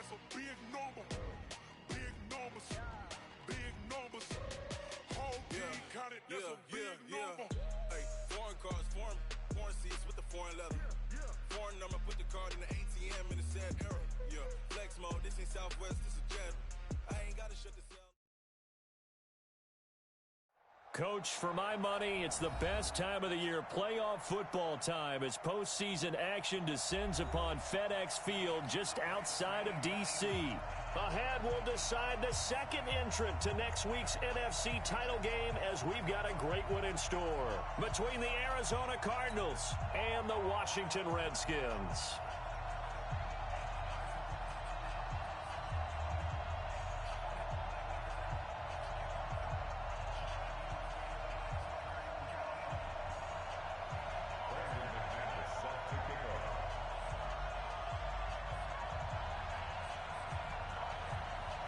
That's a big number. Big numbers. Big numbers. Whole team counted. That's a big number. Hey, foreign cars, foreign seats with the foreign leather. Foreign number, put the card in the ATM in the sad era. Yeah, flex mode, this ain't Southwest, this is Jet. I ain't gotta shut the cell. Coach, for my money, it's the best time of the year, playoff football time, as postseason action descends upon FedEx Field just outside of D.C. Ahead, we'll decide the second entrant to next week's NFC title game, as we've got a great one in store between the Arizona Cardinals and the Washington Redskins.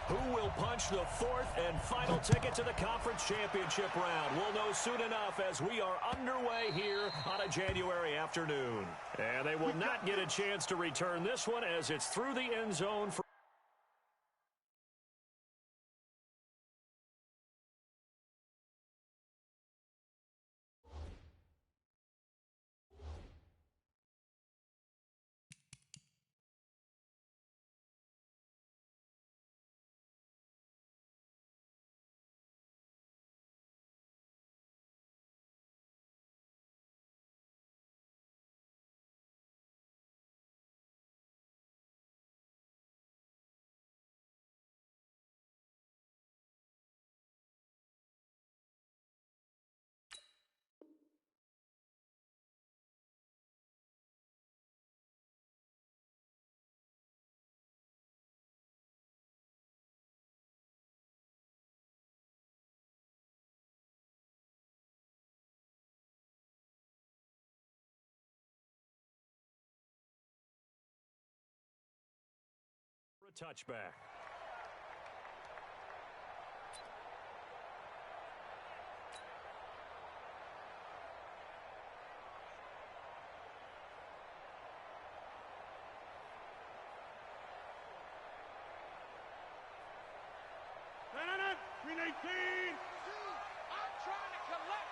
Who will punch the fourth and final ticket to the conference championship round? We'll know soon enough as we are underway here on a January afternoon. And they will not get a chance to return this one as it's through the end zone for a touchback. Green 18. I'm trying to collect.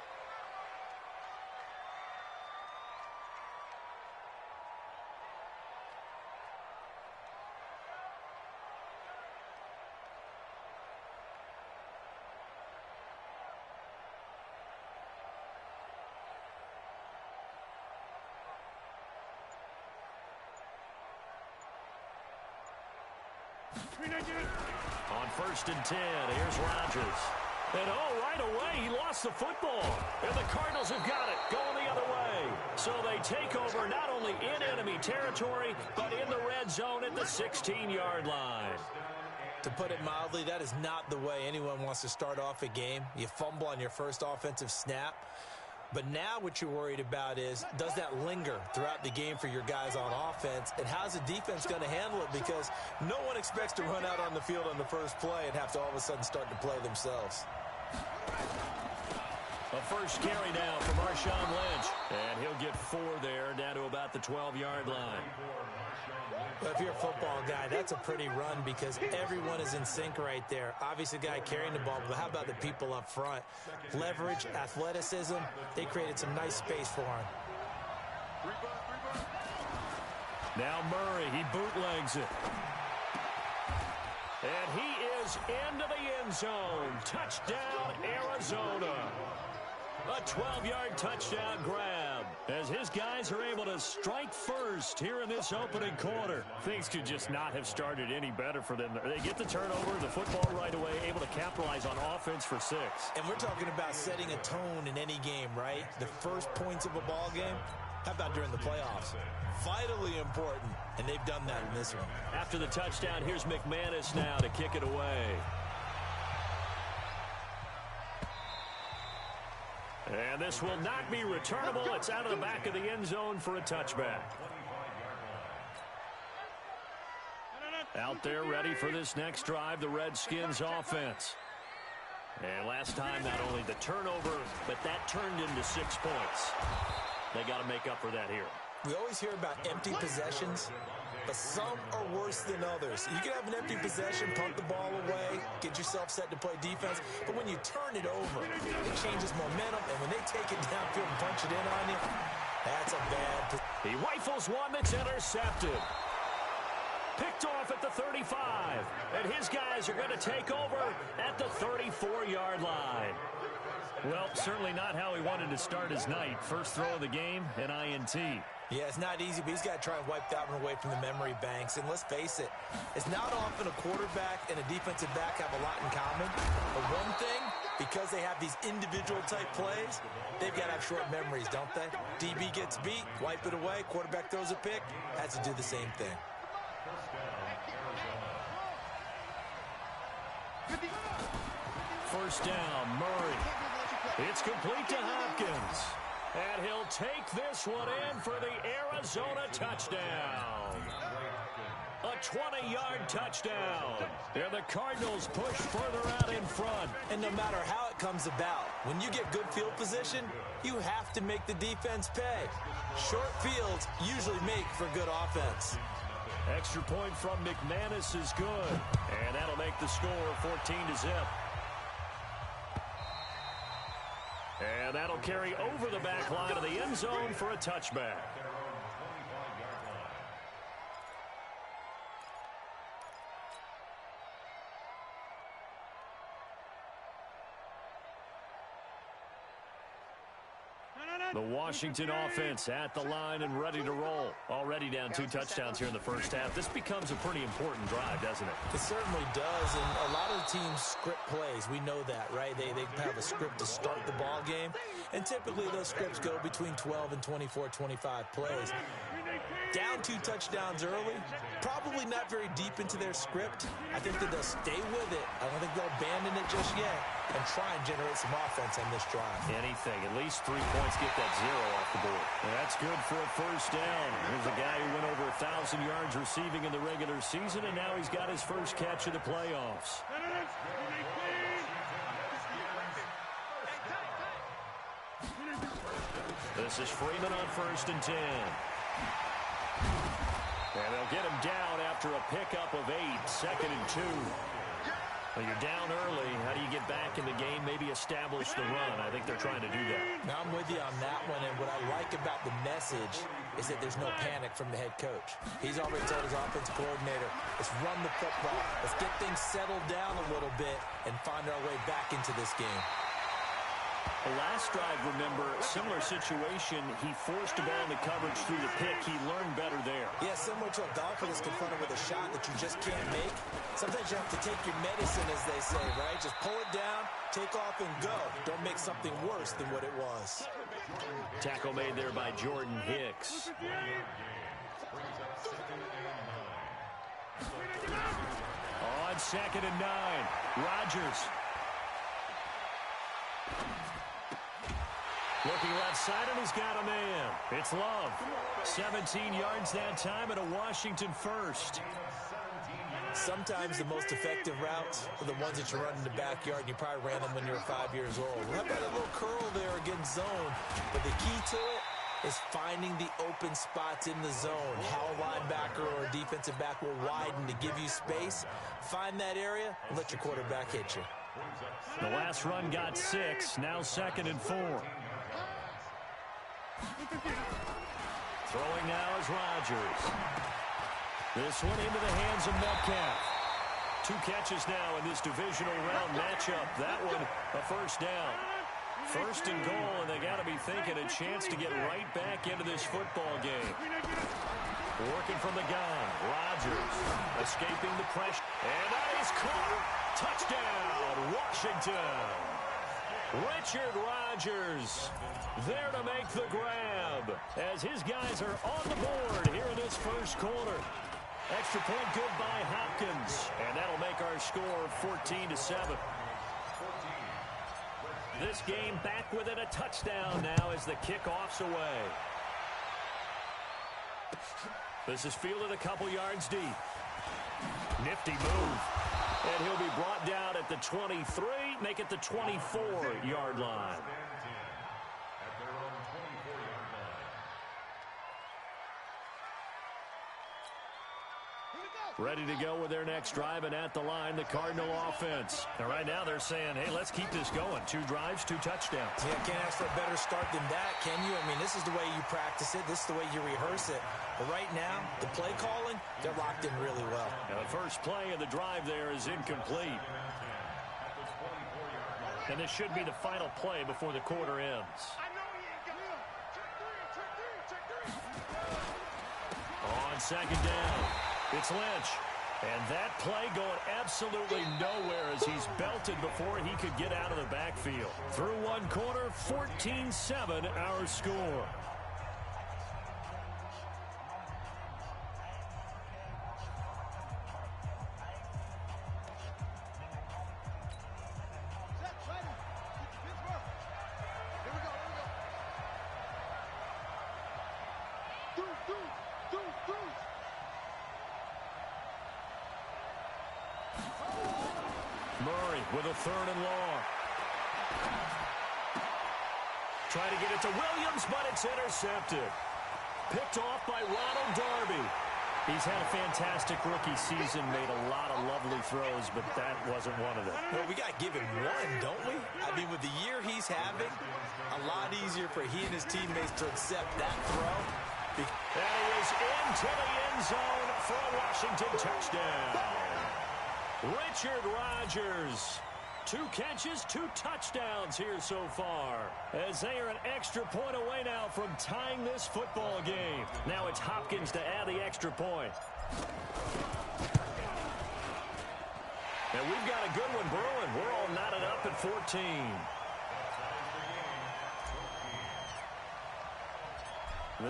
On 1st and 10, here's Rodgers. And right away, he lost the football. And the Cardinals have got it, going the other way. So they take over not only in enemy territory, but in the red zone at the 16-yard line. To put it mildly, that is not the way anyone wants to start off a game. You fumble on your first offensive snap. But now what you're worried about is, does that linger throughout the game for your guys on offense? And how's the defense going to handle it? Because no one expects to run out on the field on the first play and have to all of a sudden start to play themselves. A first carry now from Marshawn Lynch. And he'll get 4 there, down to about the 12-yard line. But if you're a football guy, that's a pretty run because everyone is in sync right there. Obviously, the guy carrying the ball, but how about the people up front? Leverage, athleticism, they created some nice space for him. Now Murray, he bootlegs it. And he is into the end zone. Touchdown, Arizona. A 12-yard touchdown grab as his guys are able to strike first here in this opening quarter. Things could just not have started any better for them. They get the turnover, the football right away, able to capitalize on offense for 6. And we're talking about setting a tone in any game, right? The first points of a ball game. How about during the playoffs? Vitally important, and they've done that in this one. After the touchdown, here's McManus now to kick it away. And this will not be returnable. It's out of the back of the end zone for a touchback. Out there ready for this next drive, the Redskins offense. And last time, not only the turnover, but that turned into 6 points. They got to make up for that here. We always hear about empty possessions. but some are worse than others. You can have an empty possession, punt the ball away, get yourself set to play defense, but when you turn it over, it changes momentum, and when they take it downfield and punch it in on you, that's a bad. He rifles one that's intercepted. Picked off at the 35, and his guys are going to take over at the 34-yard line. Well, certainly not how he wanted to start his night. First throw of the game, an INT. Yeah, it's not easy, but he's got to try and wipe that one away from the memory banks. And let's face it, it's not often a quarterback and a defensive back have a lot in common. But one thing, because they have these individual type plays, they've got to have short memories, don't they? DB gets beat, wipe it away, quarterback throws a pick, has to do the same thing. First down, Murray. It's complete to Hopkins. And he'll take this one in for the Arizona touchdown. A 20-yard touchdown. And the Cardinals push further out in front. And no matter how it comes about, when you get good field position, you have to make the defense pay. Short fields usually make for good offense. Extra point from McManus is good. And that'll make the score 14-0. And that'll carry over the back line of the end zone for a touchback. The Washington offense at the line and ready to roll. Already down 2 touchdowns here in the first half. This becomes a pretty important drive, doesn't it? It certainly does, and a lot of the teams script plays. We know that, right? They have a script to start the ball game, and typically those scripts go between 12 and 24, 25 plays. Down 2 touchdowns early, probably not very deep into their script. I think that they'll stay with it. I don't think they'll abandon it just yet and try and generate some offense on this drive. Anything. At least 3 points, get that 0 off the board. And that's good for a first down. Here's a guy who went over 1,000 yards receiving in the regular season, and now he's got his first catch of the playoffs. This is Freeman on 1st and 10. And they'll get him down after a pickup of 8, 2nd and 2. Well, you're down early. How do you get back in the game, maybe establish the run? I think they're trying to do that. Now, I'm with you on that one, and what I like about the message is that there's no panic from the head coach. He's already told his offensive coordinator, let's run the football, let's get things settled down a little bit and find our way back into this game. The last drive, remember, similar situation. He forced a ball in the coverage through the pick. He learned better there. Yeah, similar to a golfer that's confronted with a shot that you just can't make. Sometimes you have to take your medicine, as they say, right? Just pull it down, take off, and go. Don't make something worse than what it was. Tackle made there by Jordan Hicks. On 2nd and 9, Rodgers. Looking left side, and he's got a man. It's Love. 17 yards that time and a Washington first. Sometimes the most effective routes are the ones that you run in the backyard, and you probably ran them when you were 5 years old. How about a little curl there against zone? But the key to it is finding the open spots in the zone. How a linebacker or a defensive back will widen to give you space. Find that area and let your quarterback hit you. The last run got 6, now 2nd and 4. Throwing now is Rodgers. This one into the hands of Metcalf. 2 catches now in this divisional round matchup. That one a first down. 1st and goal, and they got to be thinking a chance to get right back into this football game. Working from the gun, Rodgers escaping the pressure. And that is caught. Touchdown, Washington. Richard Rodgers there to make the grab as his guys are on the board here in this first quarter. Extra point good by Hopkins, and that'll make our score 14-7. This game back within a touchdown now as the kickoff's away. This is fielded a couple yards deep. Nifty move. And he'll be brought down at the 23, make it the 24-yard line. Ready to go with their next drive, and at the line, the Cardinal offense. And right now they're saying, hey, let's keep this going. 2 drives, 2 touchdowns. Yeah, can't ask for a better start than that, can you? I mean, this is the way you practice it. This is the way you rehearse it. But right now, the play calling, they're locked in really well. Now the first play of the drive there is incomplete. And this should be the final play before the quarter ends. On second down, it's Lynch. And that play going absolutely nowhere as he's belted before he could get out of the backfield. Through one quarter, 14-7 our score. Murray with a 3rd and long. Trying to get it to Williams, but it's intercepted. Picked off by Ronald Darby. He's had a fantastic rookie season, made a lot of lovely throws, but that wasn't one of them. Well, we got to give him one, don't we? I mean, with the year he's having, a lot easier for he and his teammates to accept that throw. And he is into the end zone for a Washington touchdown. Richard Rodgers, 2 catches, 2 touchdowns here so far, as they are an extra point away now from tying this football game. Now it's Hopkins to add the extra point. And we've got a good one brewing. We're all knotted up at 14.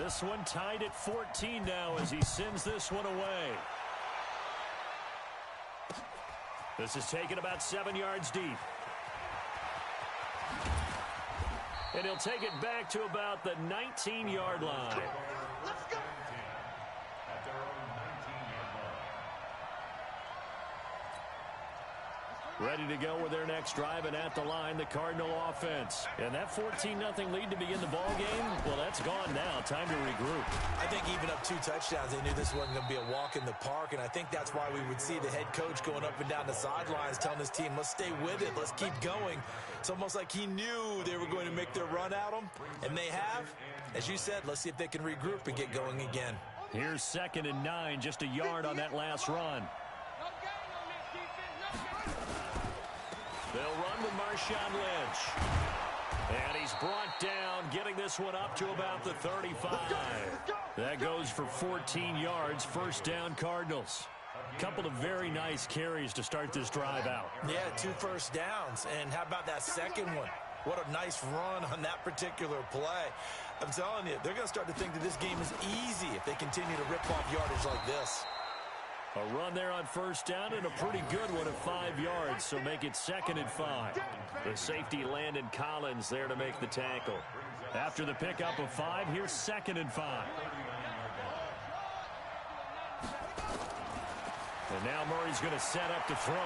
This one tied at 14 now as he sends this one away. This is taken about 7 yards deep. And he'll take it back to about the 19-yard line. Let's go. Ready to go with their next drive, and at the line, the Cardinal offense. And that 14-0 lead to begin the ball game, well, that's gone now. Time to regroup. I think even up 2 touchdowns, they knew this wasn't going to be a walk in the park, and I think that's why we would see the head coach going up and down the sidelines telling his team, let's stay with it, let's keep going. It's almost like he knew they were going to make their run at him, and they have. As you said, let's see if they can regroup and get going again. Here's 2nd and 9, just a yard on that last run. They'll run with Marshawn Lynch. And he's brought down, getting this one up to about the 35. That goes for 14 yards, 1st down Cardinals. Couple of very nice carries to start this drive out. Yeah, 2 first downs. And how about that second one? What a nice run on that particular play. I'm telling you, they're going to start to think that this game is easy if they continue to rip off yardage like this. A run there on 1st down and a pretty good one of 5 yards, so make it 2nd and 5. The safety Landon Collins there to make the tackle. After the pickup of 5, here's 2nd and 5. And now Murray's going to set up to throw.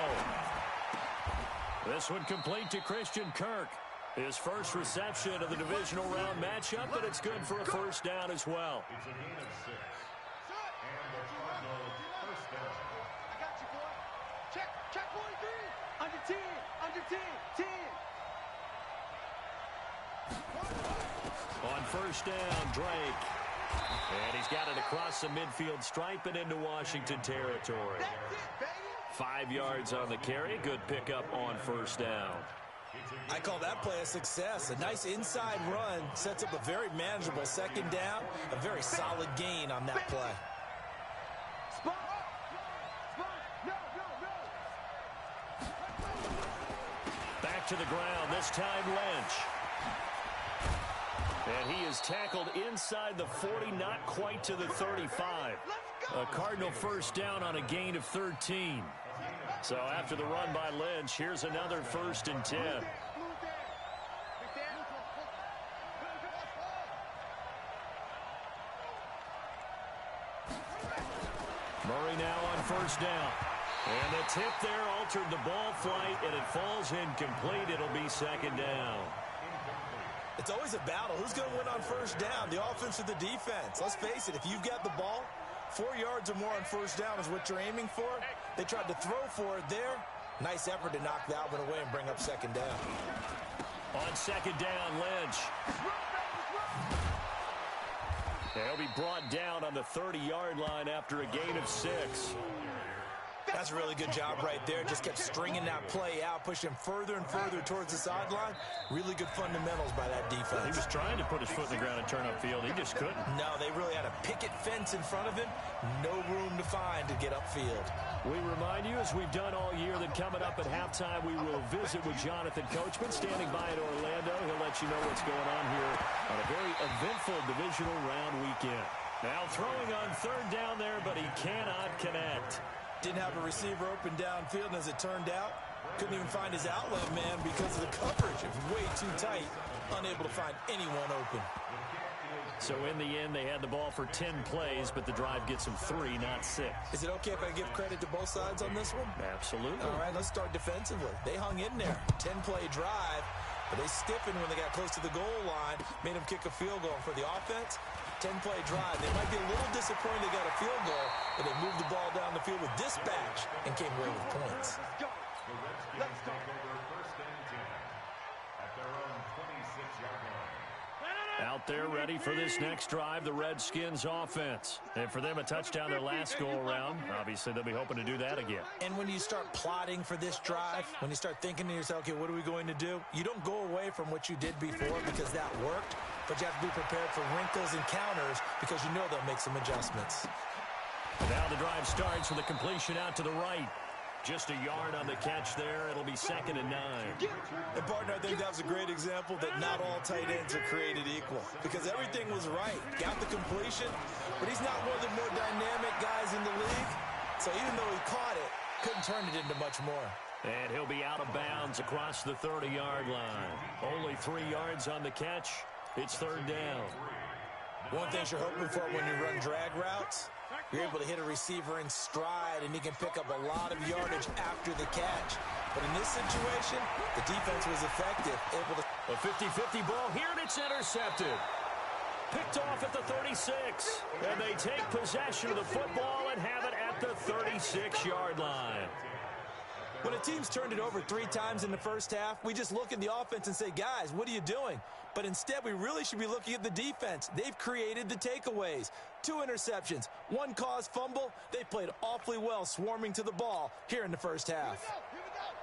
This one complete to Christian Kirk. His first reception of the divisional round matchup, but it's good for a 1st down as well. On 1st down, Drake. And he's got it across the midfield stripe and into Washington territory. 5 yards on the carry. Good pickup on 1st down. I call that play a success. A nice inside run sets up a very manageable 2nd down. A very solid gain on that play. Back to the ground, this time Lynch. And he is tackled inside the 40, not quite to the 35. A Cardinal 1st down on a gain of 13. So after the run by Lynch, here's another 1st and 10. Murray now on 1st down. And the tip there altered the ball flight, and it falls incomplete. It'll be 2nd down. It's always a battle. Who's going to win on 1st down, the offense or the defense? Let's face it, if you've got the ball, 4 yards or more on first down is what you're aiming for. They tried to throw for it there. Nice effort to knock that one away and bring up second down. On second down, Lynch. He'll be brought down on the 30-yard line after a gain of 6. That's a really good job right there. Just kept stringing that play out, pushing him further and further towards the sideline. Really good fundamentals by that defense. He was trying to put his foot in the ground and turn upfield. He just couldn't. No, they really had a picket fence in front of him. No room to find to get upfield. We remind you, as we've done all year, that coming up at halftime, we will visit with Jonathan Coachman standing by in Orlando. He'll let you know what's going on here on a very eventful divisional round weekend. Now throwing on third down there, but he cannot connect. Didn't have a receiver open downfield, and as it turned out, couldn't even find his outlet man because of the coverage. It was way too tight, unable to find anyone open. So in the end, they had the ball for 10 plays, but the drive gets them 3, not 6. Is it okay if I give credit to both sides on this one? Absolutely. All right, let's start defensively. They hung in there. 10-play drive, but they stiffened when they got close to the goal line, made them kick a field goal. For the offense, 10-play drive. They might be a little disappointed they got a field goal, but they moved the ball down the field with dispatch and came away with points. Let's go. First and 10 at their own 26-yard line. Out there ready for this next drive, the Redskins offense. And for them, a touchdown their last go-around. Obviously, they'll be hoping to do that again. And when you start plotting for this drive, when you start thinking to yourself, okay, what are we going to do? You don't go away from what you did before because that worked, but you have to be prepared for wrinkles and counters because you know they'll make some adjustments. Now the drive starts with a completion out to the right. Just a yard on the catch there. It'll be 2nd and 9. And, partner, I think that was a great example that not all tight ends are created equal because everything was right. Got the completion, but he's not one of the more dynamic guys in the league. So even though he caught it, couldn't turn it into much more. And he'll be out of bounds across the 30-yard line. Only 3 yards on the catch. It's 3rd down. One thing you're hoping for when you run drag routes, you're able to hit a receiver in stride, and he can pick up a lot of yardage after the catch. But in this situation, the defense was effective, able to... A 50-50 ball here, and it's intercepted. Picked off at the 36. And they take possession of the football and have it at the 36-yard line. When a team's turned it over 3 times in the first half, we just look at the offense and say, guys, what are you doing? But instead, we really should be looking at the defense. They've created the takeaways. 2 interceptions, 1 caused fumble. They played awfully well swarming to the ball here in the first half.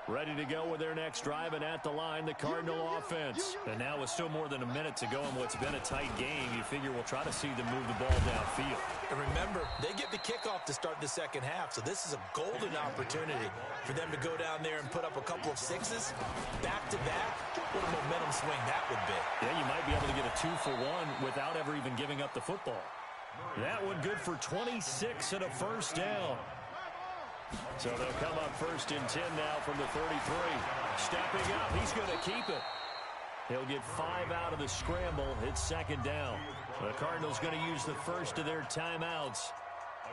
Ready to go with their next drive, and at the line, the Cardinal offense. And now with still more than a minute to go in what's been a tight game, you figure we'll try to see them move the ball downfield. And remember, they get the kickoff to start the second half, so this is a golden opportunity for them to go down there and put up a couple of 6s back-to-back. What a momentum swing that would be. Yeah, you might be able to get a 2-for-1 without ever even giving up the football. That one good for 26 and a first down. So they'll come up 1st and 10 now from the 33. Stepping up, he's going to keep it. He'll get 5 out of the scramble. It's 2nd down. The Cardinals going to use the first of their timeouts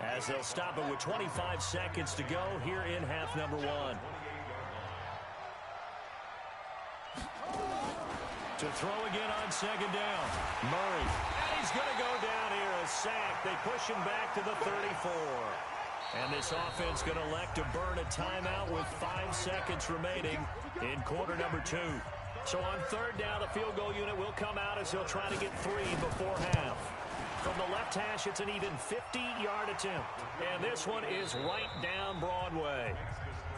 as they'll stop it with 25 seconds to go here in half number 1. To throw again on 2nd down. Murray. And he's going to go down here. A sack. They push him back to the 34. And this offense going to elect to burn a timeout with 5 seconds remaining in quarter number 2. So on 3rd down, the field goal unit will come out as he'll try to get 3 before half. From the left hash, it's an even 50-yard attempt. And this one is right down Broadway.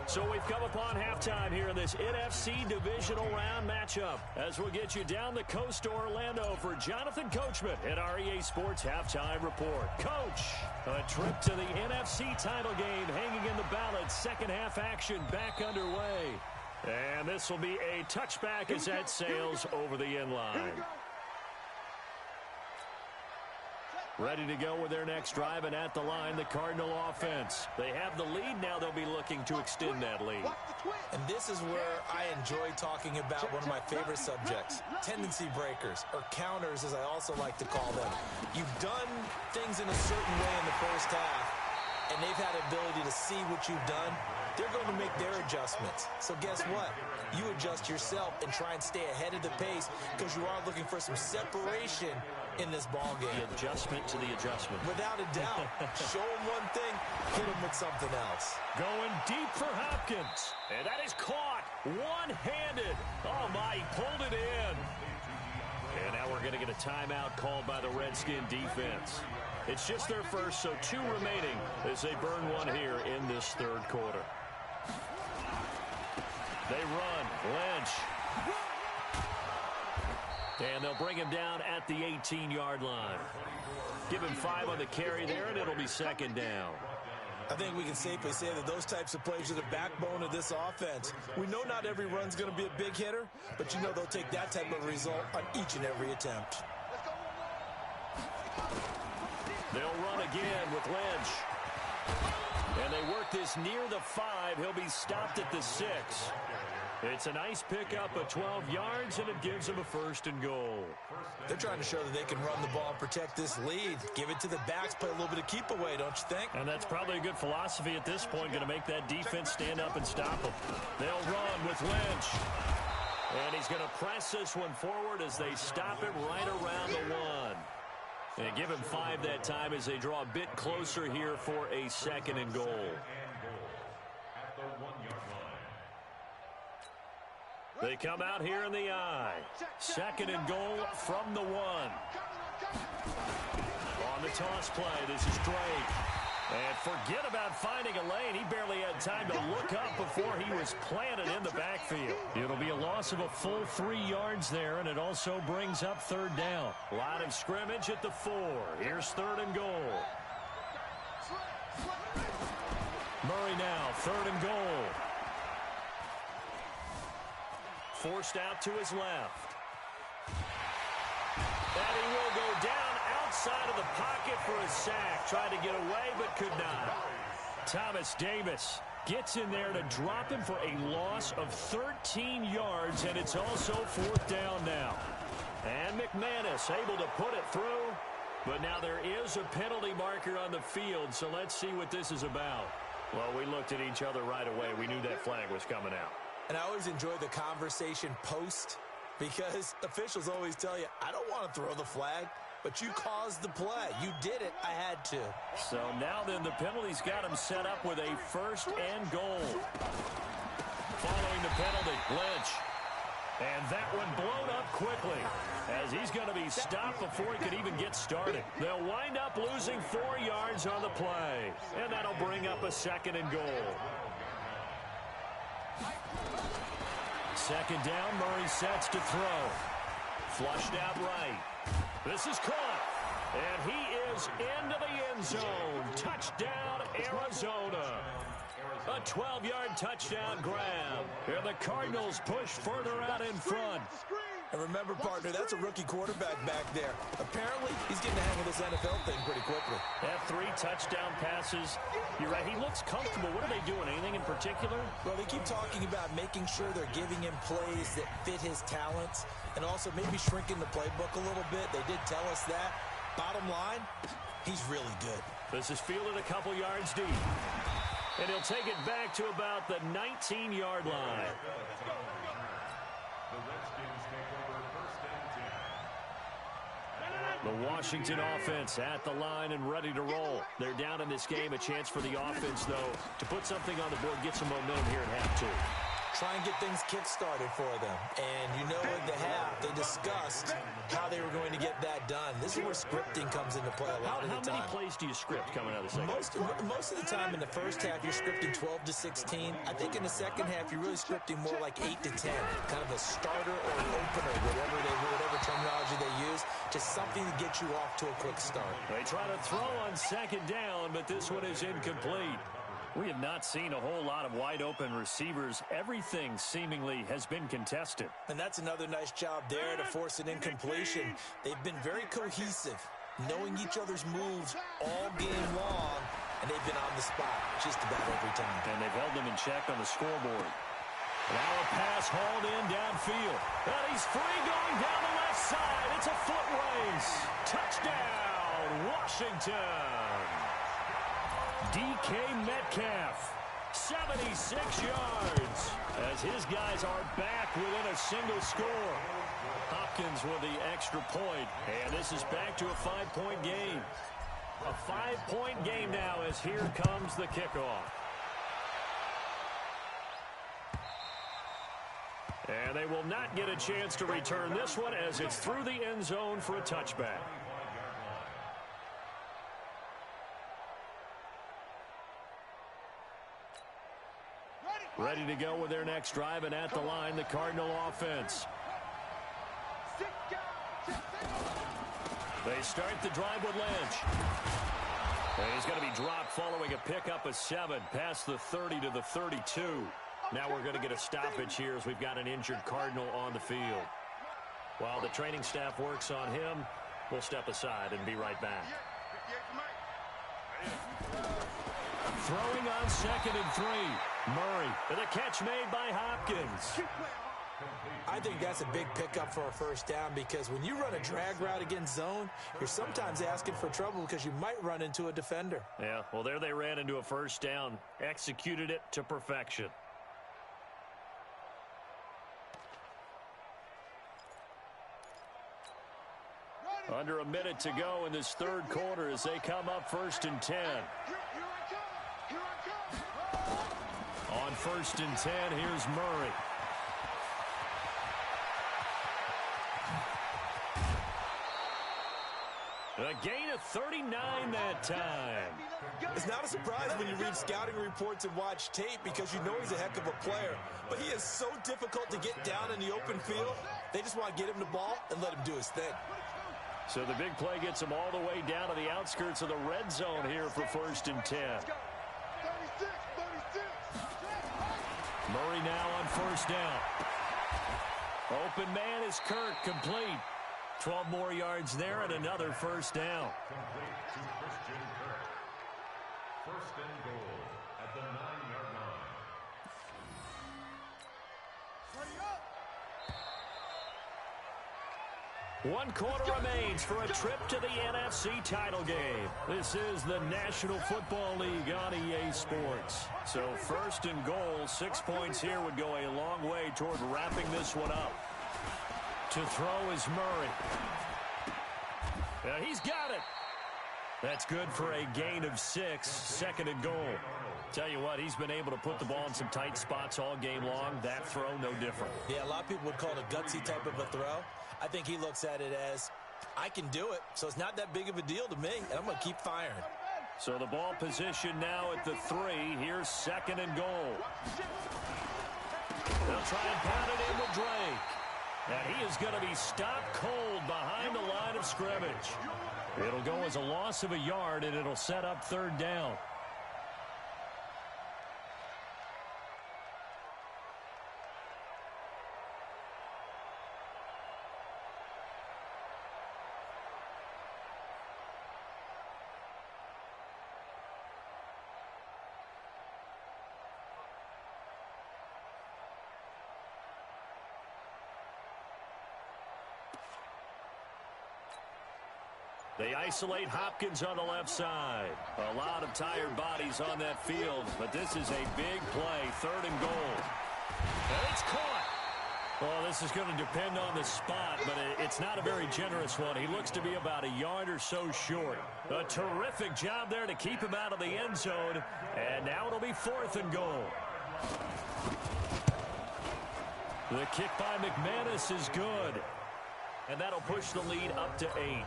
So we've come upon halftime here in this NFC Divisional Round matchup as we'll get you down the coast to Orlando for Jonathan Coachman at our EA Sports Halftime Report. Coach, a trip to the NFC title game hanging in the balance. Second half action back underway. And this will be a touchback as that sails over the end line. Ready to go with their next drive, and at the line, the Cardinal offense. They have the lead now. They'll be looking to extend that lead. And this is where I enjoy talking about one of my favorite subjects, tendency breakers, or counters, as I also like to call them. You've done things in a certain way in the first half, and they've had the ability to see what you've done they're going to make their adjustments. So guess what? You adjust yourself and try and stay ahead of the pace because you are looking for some separation in this ball game. The adjustment to the adjustment. Without a doubt. Show them one thing, hit them with something else. Going deep for Hopkins. And that is caught one-handed. Oh, my, he pulled it in. And now we're going to get a timeout called by the Redskin defense. It's just their first, so 2 remaining as they burn one here in this third quarter. They run. Lynch. And they'll bring him down at the 18-yard line. Give him 5 on the carry there, and it'll be second down. I think we can safely say that those types of plays are the backbone of this offense. We know not every run's going to be a big hitter, but you know they'll take that type of result on each and every attempt. They'll run again with Lynch. And they work this near the 5. He'll be stopped at the 6. It's a nice pickup of 12 yards, and it gives them a 1st and goal. They're trying to show that they can run the ball and protect this lead. Give it to the backs, play a little bit of keep away, don't you think? And that's probably a good philosophy at this point, going to make that defense stand up and stop them. They'll run with Lynch. And he's going to press this one forward as they stop it right around the 1. And give him 5 that time as they draw a bit closer here for a 2nd and goal. They come out here in the I. 2nd and goal from the 1. On the toss play, this is Drake. And forget about finding a lane. He barely had time to look up before he was planted in the backfield. It'll be a loss of a full 3 yards there, and it also brings up 3rd down. Line of scrimmage at the 4. Here's 3rd and goal. Murray now, 3rd and goal. Forced out to his left. And he will go down outside of the pocket for a sack. Tried to get away, but could not. Thomas Davis gets in there to drop him for a loss of 13 yards, and it's also 4th down now. And McManus able to put it through, but now there is a penalty marker on the field, so let's see what this is about. Well, we looked at each other right away. We knew that flag was coming out. And I always enjoy the conversation post because officials always tell you, I don't want to throw the flag, but you caused the play. You did it. I had to. So now then the penalty's got him set up with a 1st and goal. Following the penalty, Lynch. And that one blown up quickly as he's going to be stopped before he could even get started. They'll wind up losing 4 yards on the play. And that'll bring up a 2nd and goal. 2nd down, Murray sets to throw. Flushed out right. This is caught. And he is into the end zone. Touchdown, Arizona. A 12-yard touchdown grab. And the Cardinals push further out in front. And remember, partner, that's a rookie quarterback back there. Apparently, he's getting the hang of this NFL thing pretty quickly. They have 3 touchdown passes. You're right, he looks comfortable. What are they doing? Anything in particular? Well, they keep talking about making sure they're giving him plays that fit his talents and also maybe shrinking the playbook a little bit. They did tell us that. Bottom line, he's really good. This is fielded a couple yards deep. And he'll take it back to about the 19-yard line. The Washington offense at the line and ready to roll. They're down in this game. A chance for the offense, though, to put something on the board, get some momentum here at half 2. Try and get things kick-started for them. And you know at the half, they discussed how they were going to get that done. This is where scripting comes into play a lot of the time. How many plays do you script coming out of the second? Most of the time in the first half, you're scripting 12 to 16. I think in the second half, you're really scripting more like 8 to 10. Kind of a starter or an opener, whatever terminology they use. Just something to get you off to a quick start. They try to throw on 2nd down, but this one is incomplete. We have not seen a whole lot of wide-open receivers. Everything seemingly has been contested. And that's another nice job there to force an incompletion. They've been very cohesive, knowing each other's moves all game long, and they've been on the spot just about every time. And they've held them in check on the scoreboard. Now a pass hauled in downfield. And he's free going down the left side. It's a foot race. Touchdown, Washington. DK Metcalf 76 yards as his guys are back within a single score. Hopkins with the extra point, and this is back to a 5-point game. A 5-point game now as here comes the kickoff. And they will not get a chance to return this one as it's through the end zone for a touchback. Ready to go with their next drive, and at the line, the Cardinal offense. They start the drive with Lynch. And he's going to be dropped following a pickup of 7 past the 30 to the 32. Now we're going to get a stoppage here as we've got an injured Cardinal on the field. While the training staff works on him, we'll step aside and be right back. Throwing on 2nd and 3. Murray, and a catch made by Hopkins. I think that's a big pickup for a first down because when you run a drag route against zone, you're sometimes asking for trouble because you might run into a defender. Yeah, well, there they ran into a first down, executed it to perfection. Under a minute to go in this third quarter as they come up 1st and 10. On 1st and 10, here's Murray. A gain of 39 that time. It's not a surprise when you read scouting reports and watch tape because you know he's a heck of a player. But he is so difficult to get down in the open field. They just want to get him the ball and let him do his thing. So the big play gets him all the way down to the outskirts of the red zone here for 1st and 10. Murray now on 1st down. Open man is Kirk, complete. 12 more yards there and another 1st down. Complete to Christian Kirk. 1st and goal at the 9-yard line. One quarter remains for a trip to the NFC title game. This is the National Football League on EA Sports. So 1st and goal, 6 points here would go a long way toward wrapping this one up. To throw is Murray. He's got it. That's good for a gain of 6, 2nd and goal. Tell you what, he's been able to put the ball in some tight spots all game long. That throw, no different. Yeah, a lot of people would call it a gutsy type of a throw. I think he looks at it as, I can do it, so it's not that big of a deal to me, and I'm going to keep firing. So the ball position now at the 3. Here's 2nd and goal. They'll try and pound it in with Drake. And he is going to be stopped cold behind the line of scrimmage. It'll go as a loss of a yard, and it'll set up 3rd down. They isolate Hopkins on the left side. A lot of tired bodies on that field, but this is a big play, 3rd and goal. And it's caught. Well, this is going to depend on the spot, but it's not a very generous one. He looks to be about a yard or so short. A terrific job there to keep him out of the end zone, and now it'll be 4th and goal. The kick by McManus is good, and that'll push the lead up to 8.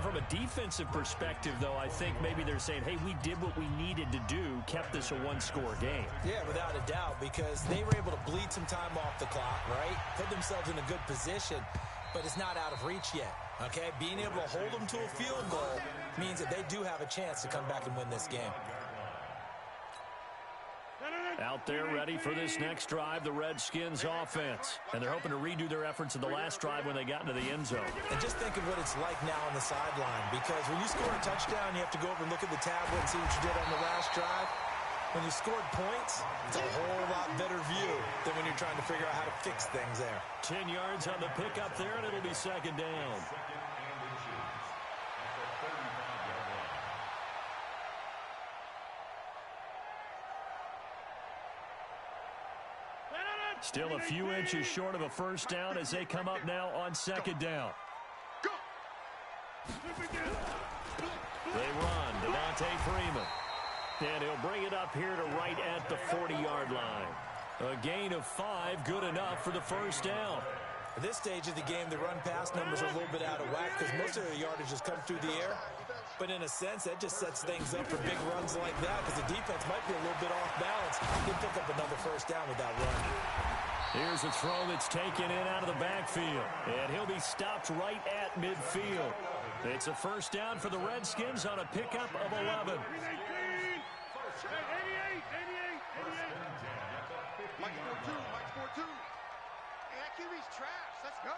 From a defensive perspective, though, I think maybe they're saying, hey, we did what we needed to do, kept this a one-score game. Yeah, without a doubt, because they were able to bleed some time off the clock, right? Put themselves in a good position, but it's not out of reach yet, okay? Being able to hold them to a field goal means that they do have a chance to come back and win this game. Out there ready for this next drive, the Redskins offense. And they're hoping to redo their efforts in the last drive when they got into the end zone. And just think of what it's like now on the sideline, because when you score a touchdown, you have to go over and look at the tablet and see what you did on the last drive. When you scored points, it's a whole lot better view than when you're trying to figure out how to fix things there. 10 yards on the pickup there, and it'll be 2nd down. Still a few inches short of a first down as they come up now on second down. They run. Devontae Freeman. And he'll bring it up here to right at the 40-yard line. A gain of 5, good enough for the first down. At this stage of the game, the run-pass numbers are a little bit out of whack because most of the yardage has come through the air. But in a sense, that just sets things up for big runs like that because the defense might be a little bit off balance. He'll pick up another first down with that run. Here's a throw that's taken in out of the backfield. And he'll be stopped right at midfield. It's a first down for the Redskins on a pickup of 11. Mike's 4-2. Mike's 4-2. Hey, that QB's trash. Let's go.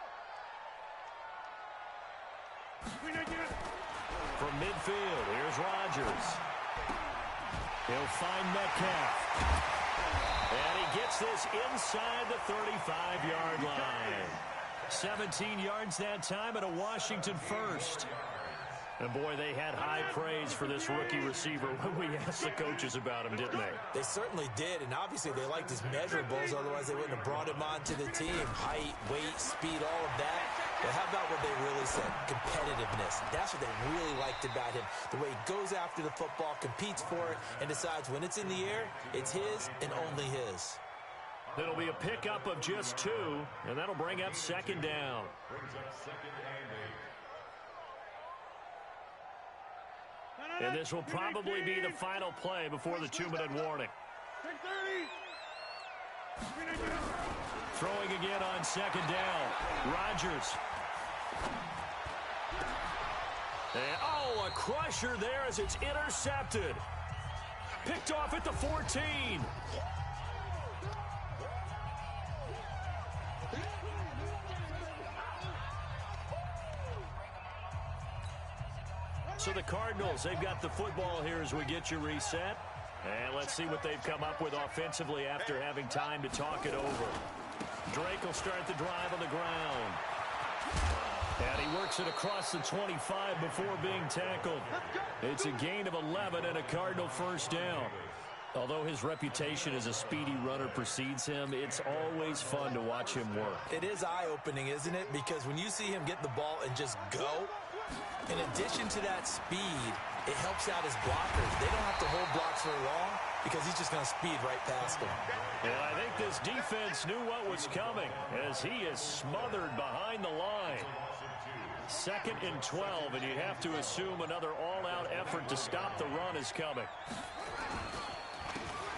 From midfield, here's Rodgers. He'll find Metcalf. And he gets this inside the 35-yard line. 17 yards that time and a Washington first. And, boy, they had high praise for this rookie receiver when we asked the coaches about him, didn't they? They certainly did, and obviously they liked his measurables. Otherwise, they wouldn't have brought him onto the team. Height, weight, speed, all of that. But how about what they really said? Competitiveness. That's what they really liked about him. The way he goes after the football, competes for it, and decides when it's in the air, it's his and only his. It'll be a pickup of just 2, and that'll bring up second down. Brings up second and 8. And this will probably be the final play before the 2-minute warning. Throwing again on second down. Rodgers. And, oh, a crusher there as it's intercepted. Picked off at the 14. So the Cardinals, they've got the football here as we get you reset. And let's see what they've come up with offensively after having time to talk it over. Drake will start the drive on the ground. And he works it across the 25 before being tackled. It's a gain of 11 and a Cardinal first down. Although his reputation as a speedy runner precedes him, it's always fun to watch him work. It is eye-opening, isn't it? Because when you see him get the ball and just go, in addition to that speed, it helps out his blockers. They don't have to hold blocks for long because he's just going to speed right past them. And I think this defense knew what was coming as he is smothered behind the line. 2nd and 12, and you have to assume another all-out effort to stop the run is coming.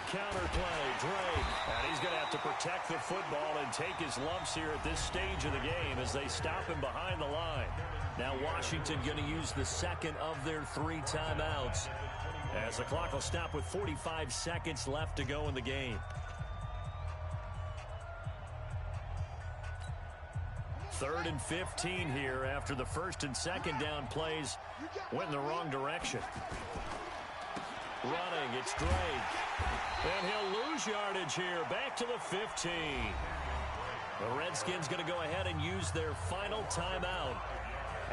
Counterplay, Drake. And he's going to have to protect the football and take his lumps here at this stage of the game as they stop him behind the line. Now Washington going to use the second of their 3 timeouts as the clock will stop with 45 seconds left to go in the game. 3rd and 15 here after the 1st and 2nd down plays went in the wrong direction. Running, it's Drake. And he'll lose yardage here. Back to the 15. The Redskins going to go ahead and use their final timeout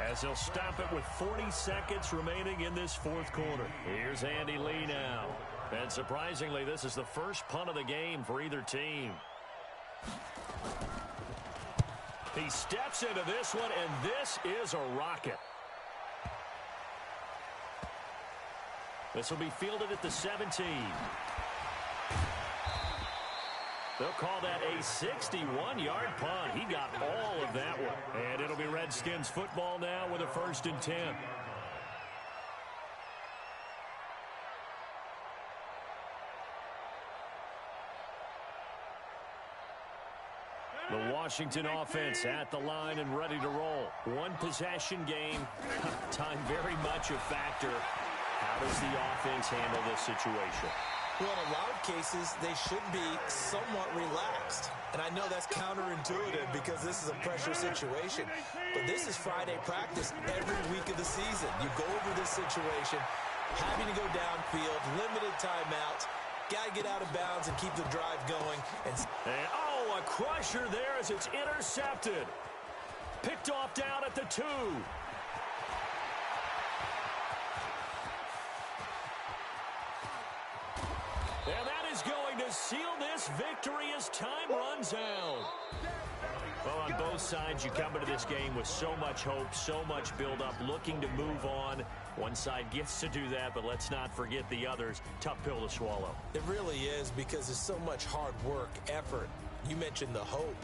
as they'll stop it with 40 seconds remaining in this 4th quarter. Here's Andy Lee now. And surprisingly, this is the first punt of the game for either team. He steps into this one, and this is a rocket. This will be fielded at the 17. They'll call that a 61-yard punt. He got all of that one. And it'll be Redskins football now with a 1st and 10. The Washington offense at the line and ready to roll. One possession game. Time very much a factor. How does the offense handle this situation? Well, in a lot of cases, they should be somewhat relaxed. And I know that's counterintuitive because this is a pressure situation. But this is Friday practice every week of the season. You go over this situation, having to go downfield, limited timeouts, got to get out of bounds and keep the drive going. And oh, a crusher there as it's intercepted. Picked off down at the 2. And that is going to seal this victory as time runs out. Well, on both sides, you come into this game with so much hope, so much build-up, looking to move on. One side gets to do that, but let's not forget the others. Tough pill to swallow. It really is, because there's so much hard work, effort. You mentioned the hope.